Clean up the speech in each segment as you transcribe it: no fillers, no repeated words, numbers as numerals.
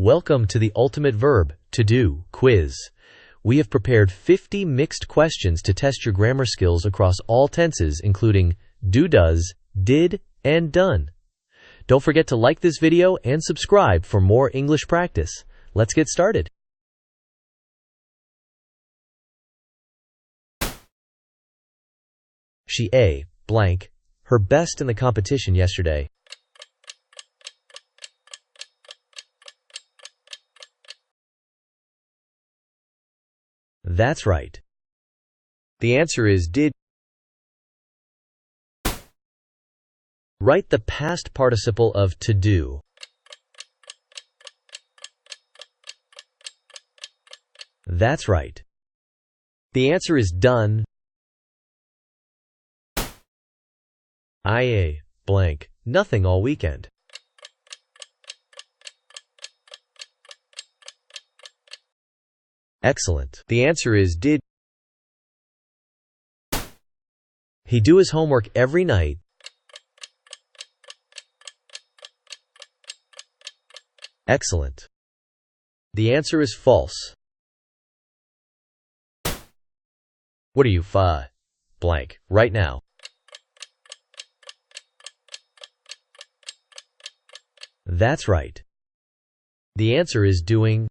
Welcome to the Ultimate Verb, To Do, quiz. We have prepared 50 mixed questions to test your grammar skills across all tenses, including do, does, did, and done. Don't forget to like this video and subscribe for more English practice. Let's get started. She A. blank her best in the competition yesterday. That's right. The answer is did. Write the past participle of to do. That's right. The answer is done. I blank nothing all weekend. Excellent. The answer is did. He do his homework every night. Excellent. The answer is false. What are you blank right now? That's right. The answer is doing.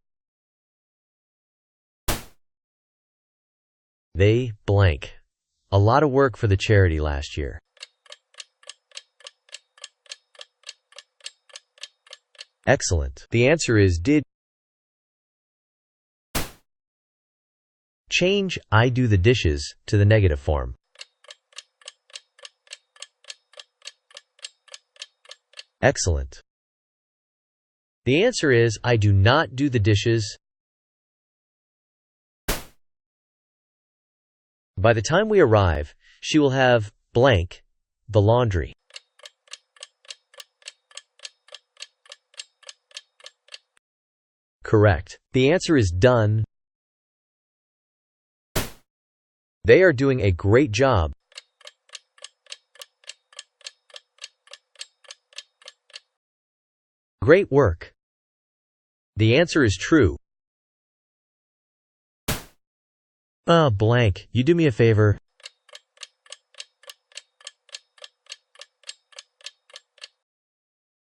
They blank a lot of work for the charity last year. Excellent. The answer is did. Change I do the dishes to the negative form. Excellent. The answer is I do not do the dishes. By the time we arrive, she will have blank the laundry. Correct. The answer is done. They are doing a great job. Great work. The answer is true. Blank, you do me a favor.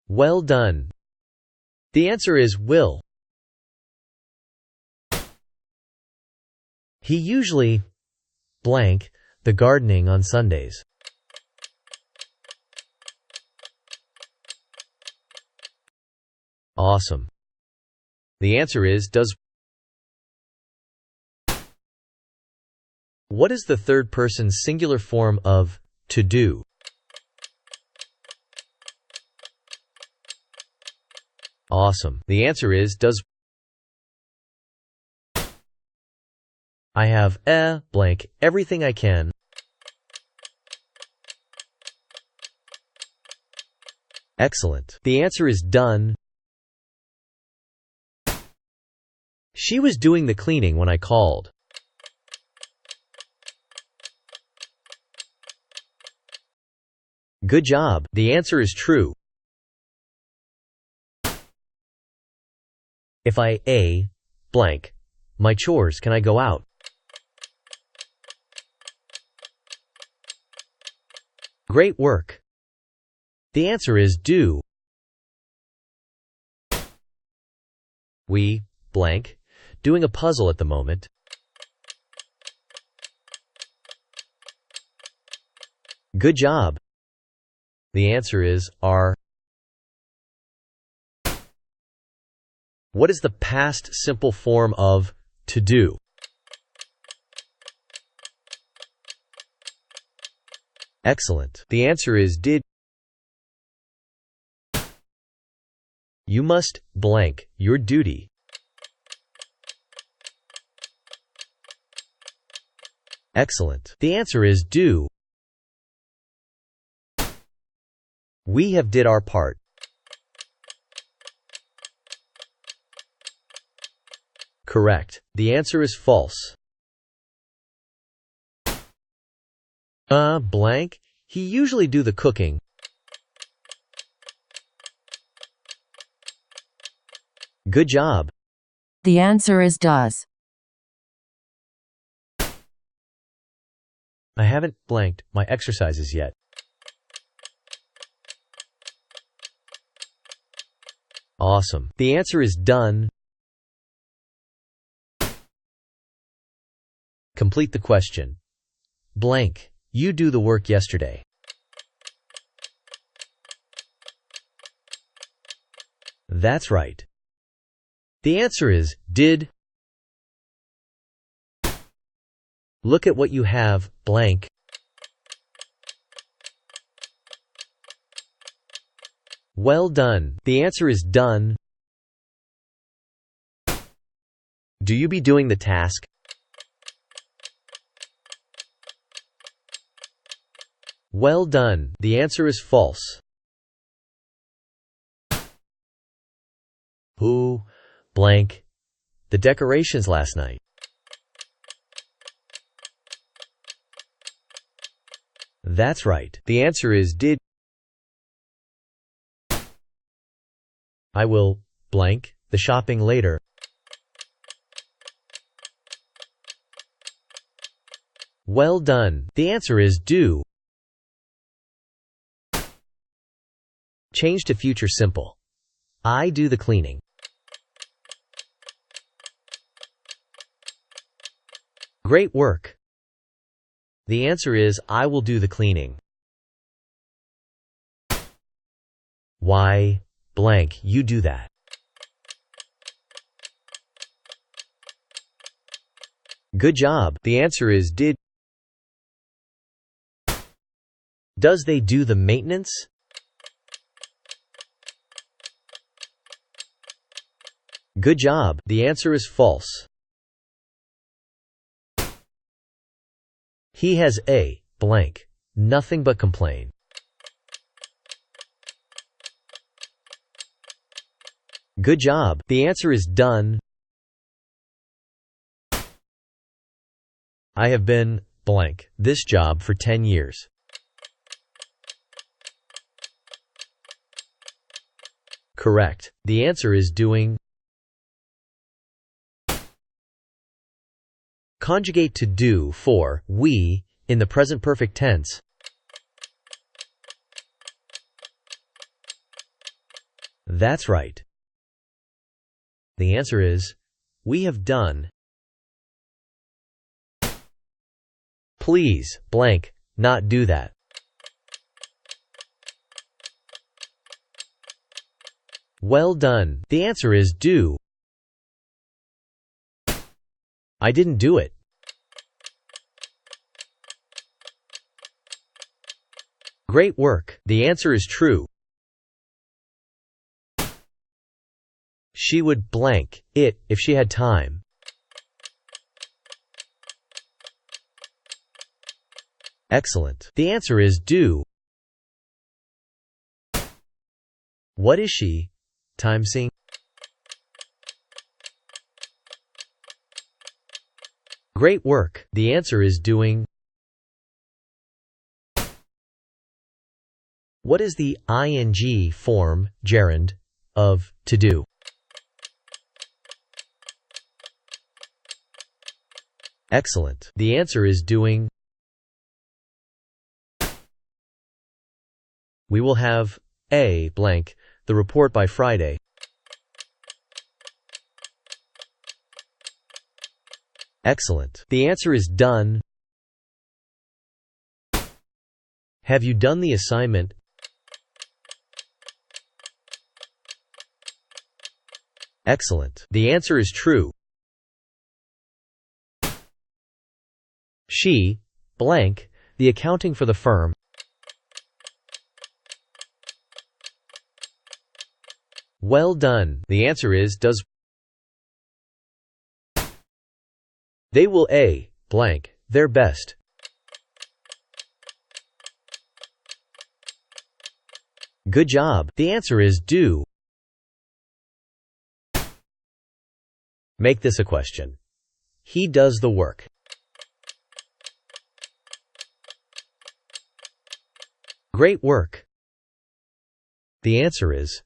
Well done. The answer is will. He usually blank the gardening on Sundays. Awesome. The answer is does. What is the third person singular form of to do? Awesome. The answer is does. I have blank everything I can. Excellent. The answer is done. She was doing the cleaning when I called. Good job. The answer is true. If I blank my chores, can I go out? Great work. The answer is do. We blank doing a puzzle at the moment. Good job. The answer is are. What is the past simple form of to do? Excellent. The answer is did. You must blank your duty. Excellent. The answer is do. We have did our part. Correct. The answer is false. Blank. He usually do the cooking. Good job. The answer is does. I haven't blanked my exercises yet. Awesome. The answer is done. Complete the question. Blank. You do the work yesterday. That's right. The answer is did. Look at what you have, blank. Well done. The answer is done. Do you be doing the task? Well done. The answer is false. Who, blank, the decorations last night? That's right. The answer is did. I will, blank, the shopping later. Well done. The answer is do. Change to future simple. I do the cleaning. Great work. The answer is I will do the cleaning. Why, blank, you do that? Good job. The answer is did. Does they do the maintenance? Good job. The answer is false. He has a, blank, nothing but complain. Good job. The answer is done. I have been, blank, this job for 10 years. Correct. The answer is doing. Conjugate to do for we in the present perfect tense. That's right. The answer is we have done. Please, blank, not do that. Well done. The answer is do. I didn't do it. Great work. The answer is true. She would blank it if she had time. Excellent. The answer is do. What is she? Time seeing? Great work. The answer is doing. What is the ing form, gerund, of to do? Excellent. The answer is doing. We will have a blank, the report by Friday. Excellent. The answer is done. Have you done the assignment? Excellent. The answer is true. She, blank, the accounting for the firm. Well done. The answer is does. They will a, blank, their best. Good job. The answer is do. Make this a question. He does the work. Great work. The answer is,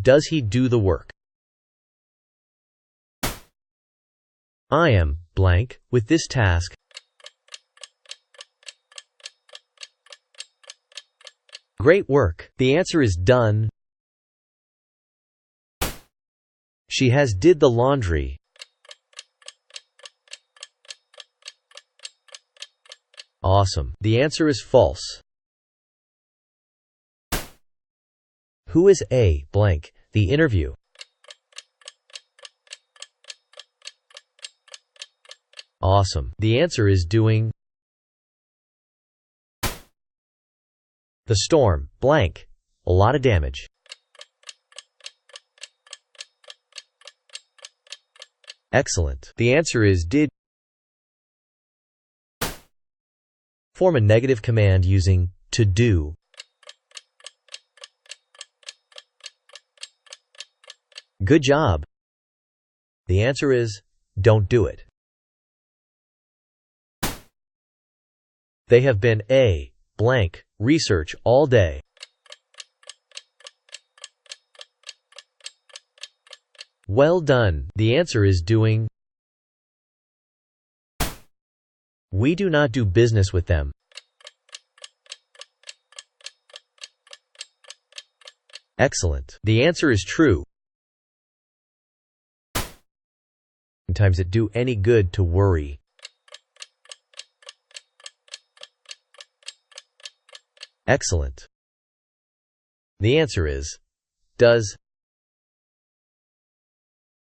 does he do the work? I am blank with this task. Great work. The answer is done. She has did the laundry. Awesome. The answer is false. Who is a blank? The interview. Awesome. The answer is doing. The storm blank. A lot of damage. Excellent. The answer is did. Form a negative command using to do. Good job. The answer is don't do it. They have been a blank research all day. Well done. The answer is doing. We do not do business with them. Excellent. The answer is true. Sometimes it do any good to worry. Excellent. The answer is does.